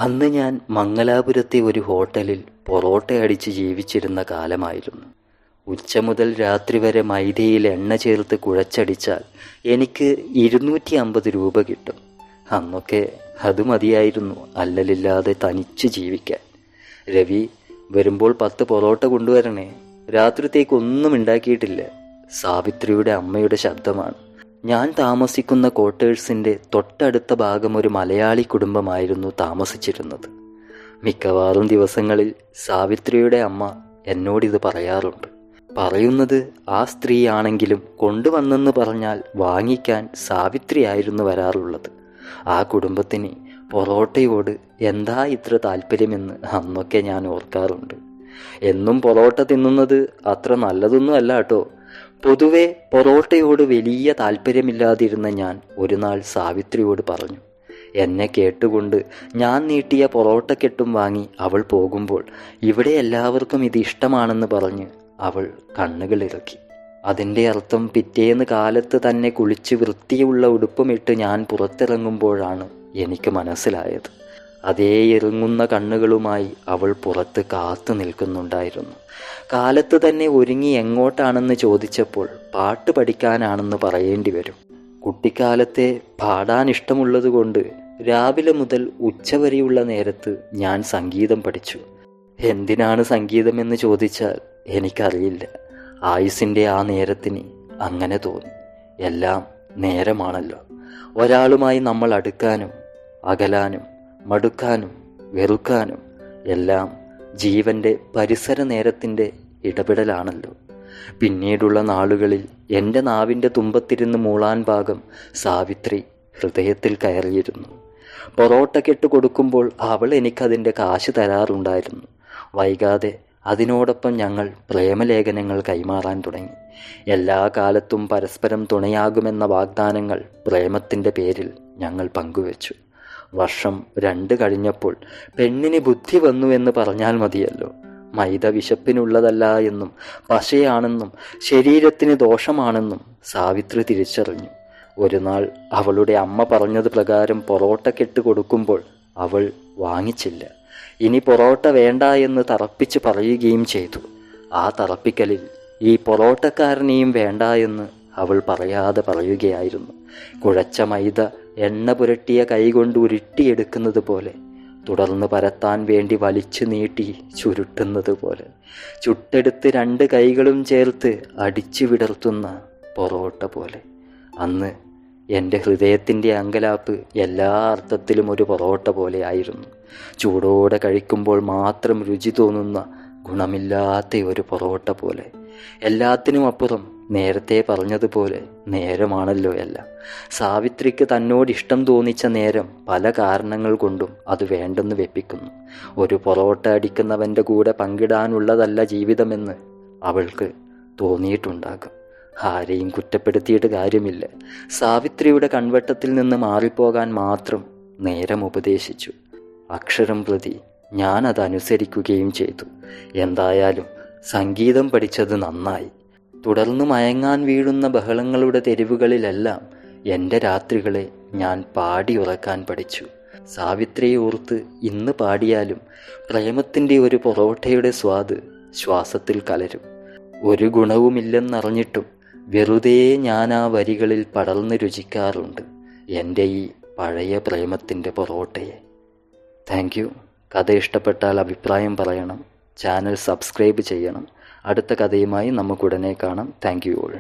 അന്ന് ഞാൻ മംഗലാപുരത്തെ ഒരു ഹോട്ടലിൽ പൊറോട്ട അടിച്ച് ജീവിച്ചിരുന്ന കാലമായിരുന്നു. ഉച്ച മുതൽ രാത്രി വരെ മൈദയിൽ എണ്ണ ചേർത്ത് കുഴച്ചടിച്ചാൽ എനിക്ക് 250 രൂപ കിട്ടും. അന്നൊക്കെ അത് മതിയായിരുന്നു അല്ലലില്ലാതെ തനിച്ച് ജീവിക്കാൻ. രവി, വരുമ്പോൾ 10 പൊറോട്ട കൊണ്ടുവരണേ, രാത്രിത്തേക്കൊന്നും ഉണ്ടാക്കിയിട്ടില്ല. സാവിത്രിയുടെ അമ്മയുടെ ശബ്ദമാണ്. ഞാൻ താമസിക്കുന്ന ക്വാർട്ടേഴ്സിൻ്റെ തൊട്ടടുത്ത ഭാഗം ഒരു മലയാളി കുടുംബമായിരുന്നു താമസിച്ചിരുന്നത്. മിക്കവാറും ദിവസങ്ങളിൽ സാവിത്രിയുടെ അമ്മ എന്നോടിത് പറയാറുണ്ട്. പറയുന്നത് ആ സ്ത്രീയാണെങ്കിലും കൊണ്ടുവന്നെന്ന് പറഞ്ഞാൽ വാങ്ങിക്കാൻ സാവിത്രിയായിരുന്നു വരാറുള്ളത്. ആ കുടുംബത്തിന് പൊറോട്ടയോട് എന്താ ഇത്ര താല്പര്യമെന്ന് അന്നൊക്കെ ഞാൻ ഓർക്കാറുണ്ട്. എന്നും പൊറോട്ട തിന്നുന്നത് അത്ര നല്ലതൊന്നും അല്ല കേട്ടോ. പൊതുവെ പൊറോട്ടയോട് വലിയ താല്പര്യമില്ലാതിരുന്ന ഞാൻ ഒരു നാൾ സാവിത്രിയോട് പറഞ്ഞു. എന്നെ കേട്ടുകൊണ്ട് ഞാൻ നീട്ടിയ പൊറോട്ടക്കെട്ടും വാങ്ങി അവൾ പോകുമ്പോൾ ഇവിടെ എല്ലാവർക്കും ഇത് ഇഷ്ടമാണെന്ന് പറഞ്ഞ് അവൾ കണ്ണുകളിറക്കി. അതിൻ്റെ അർത്ഥം പിറ്റേന്ന് കാലത്ത് തന്നെ കുളിച്ച് വൃത്തിയുള്ള ഉടുപ്പുമിട്ട് ഞാൻ പുറത്തിറങ്ങുമ്പോഴാണ് എനിക്ക് മനസ്സിലായത്. അതേ ഇറങ്ങുന്ന കണ്ണുകളുമായി അവൾ പുറത്ത് കാത്തു നിൽക്കുന്നുണ്ടായിരുന്നു. കാലത്ത് തന്നെ ഒരുങ്ങി എങ്ങോട്ടാണെന്ന് ചോദിച്ചപ്പോൾ പാട്ട് പഠിക്കാനാണെന്ന് പറയേണ്ടി വരും. കുട്ടിക്കാലത്തെ പാടാൻ ഇഷ്ടമുള്ളതുകൊണ്ട് രാവിലെ മുതൽ ഉച്ചവരെയുള്ള നേരത്ത് ഞാൻ സംഗീതം പഠിച്ചു. എന്തിനാണ് സംഗീതമെന്ന് ചോദിച്ചാൽ എനിക്കറിയില്ല. ആയുസിൻ്റെ ആ നേരത്തിന് അങ്ങനെ തോന്നി. എല്ലാം നേരമാണല്ലോ. ഒരാളുമായി നമ്മൾ അടുക്കാനും അകലാനും മടുക്കാനും വെറുക്കാനും എല്ലാം ജീവൻ്റെ പരിസര നേരത്തിൻ്റെ ഇടപെടലാണല്ലോ. പിന്നീടുള്ള നാളുകളിൽ എൻ്റെ നാവിൻ്റെ തുമ്പത്തിരുന്ന് മൂളാൻ ഭാഗം സാവിത്രി ഹൃദയത്തിൽ കയറിയിരുന്നു. പൊറോട്ട കെട്ട് കൊടുക്കുമ്പോൾ അവൾ എനിക്കതിൻ്റെ കാശ് തരാറുണ്ടായിരുന്നു. വൈകാതെ അതിനോടൊപ്പം ഞങ്ങൾ പ്രേമലേഖനങ്ങൾ കൈമാറാൻ തുടങ്ങി. എല്ലാ കാലത്തും പരസ്പരം തുണയാകുമെന്ന വാഗ്ദാനങ്ങൾ പ്രേമത്തിൻ്റെ പേരിൽ ഞങ്ങൾ പങ്കുവച്ചു. വർഷം 2 കഴിഞ്ഞപ്പോൾ പെണ്ണിന് ബുദ്ധി വന്നു എന്ന് പറഞ്ഞാൽ മതിയല്ലോ. മൈദ വിശപ്പിനുള്ളതല്ല എന്നും പശയാണെന്നും ശരീരത്തിന് ദോഷമാണെന്നും സാവിത്രി തിരിച്ചറിഞ്ഞു. ഒരു നാൾ അവളുടെ അമ്മ പറഞ്ഞത് പ്രകാരം പൊറോട്ട കെട്ട് കൊടുക്കുമ്പോൾ അവൾ വാങ്ങിച്ചില്ല. ഇനി പൊറോട്ട വേണ്ട എന്ന് തറപ്പിച്ച് പറയുകയും ചെയ്തു. ആ തറപ്പിക്കലിൽ ഈ പൊറോട്ടക്കാരനെയും വേണ്ട എന്ന് അവൾ പറയാതെ പറയുകയായിരുന്നു. കുഴച്ച മൈദ എണ്ണ പുരട്ടിയ കൈകൊണ്ട് ഉരുട്ടിയെടുക്കുന്നത് പോലെ, തുടർന്ന് പരത്താൻ വേണ്ടി വലിച്ചു നീട്ടി ചുരുട്ടുന്നത് പോലെ, ചുട്ടെടുത്ത് 2 കൈകളും ചേർത്ത് അടിച്ചു വിടർത്തുന്ന പൊറോട്ട പോലെ. അന്ന് എൻ്റെ ഹൃദയത്തിൻ്റെ അങ്കലാപ്പ് എല്ലാ അർത്ഥത്തിലും ഒരു പൊറോട്ട പോലെ ആയിരുന്നു. ചൂടോടെ കഴിക്കുമ്പോൾ മാത്രം രുചി തോന്നുന്ന ഗുണമില്ലാത്ത ഒരു പൊറോട്ട പോലെ. എല്ലാത്തിനും അപ്പുറം നേരത്തെ പറഞ്ഞതുപോലെ നേരമാണല്ലോ എല്ലാം. സാവിത്രിക്ക് തന്നോട് ഇഷ്ടം തോന്നിച്ച നേരം പല കാരണങ്ങൾ കൊണ്ടും അത് വേണ്ടെന്ന് വെപ്പിക്കുന്നു. ഒരു പൊറോട്ട അടിക്കുന്നവൻ്റെ കൂടെ പങ്കിടാനുള്ളതല്ല ജീവിതമെന്ന് അവൾക്ക് തോന്നിയിട്ടുണ്ടാകും. ആരെയും കുറ്റപ്പെടുത്തിയിട്ട് കാര്യമില്ല. സാവിത്രിയുടെ കൺവെട്ടത്തിൽ നിന്ന് മാറിപ്പോകാൻ മാത്രം നേരം ഉപദേശിച്ചു. അക്ഷരം പ്രതി ഞാനതനുസരിക്കുകയും ചെയ്തു. എന്തായാലും സംഗീതം പഠിച്ചത് നന്നായി. തുടർന്ന് മയങ്ങാൻ വീഴുന്ന ബഹളങ്ങളുടെ തെരുവുകളിലെല്ലാം എൻ്റെ രാത്രികളെ ഞാൻ പാടി ഉറക്കാൻ പഠിച്ചു. സാവിത്രിയെ ഓർത്ത് ഇന്ന് പാടിയാലും പ്രേമത്തിൻ്റെ ഒരു പൊറോട്ടയുടെ സ്വാദ് ശ്വാസത്തിൽ കലരും. ഒരു ഗുണവുമില്ലെന്നറിഞ്ഞിട്ടും വെറുതെ ഞാൻ ആ വരികളിൽ പടർന്ന് രുചിക്കാറുണ്ട് എൻ്റെ ഈ പഴയ പ്രേമത്തിൻ്റെ പൊറോട്ടയെ. Thank you. കഥ ഇഷ്ടപ്പെട്ടാൽ അഭിപ്രായം പറയണം. ചാനൽ സബ്സ്ക്രൈബ് ചെയ്യണം. അടുത്ത കഥയുമായി നമുക്കുടനെ കാണാം. Thank you all.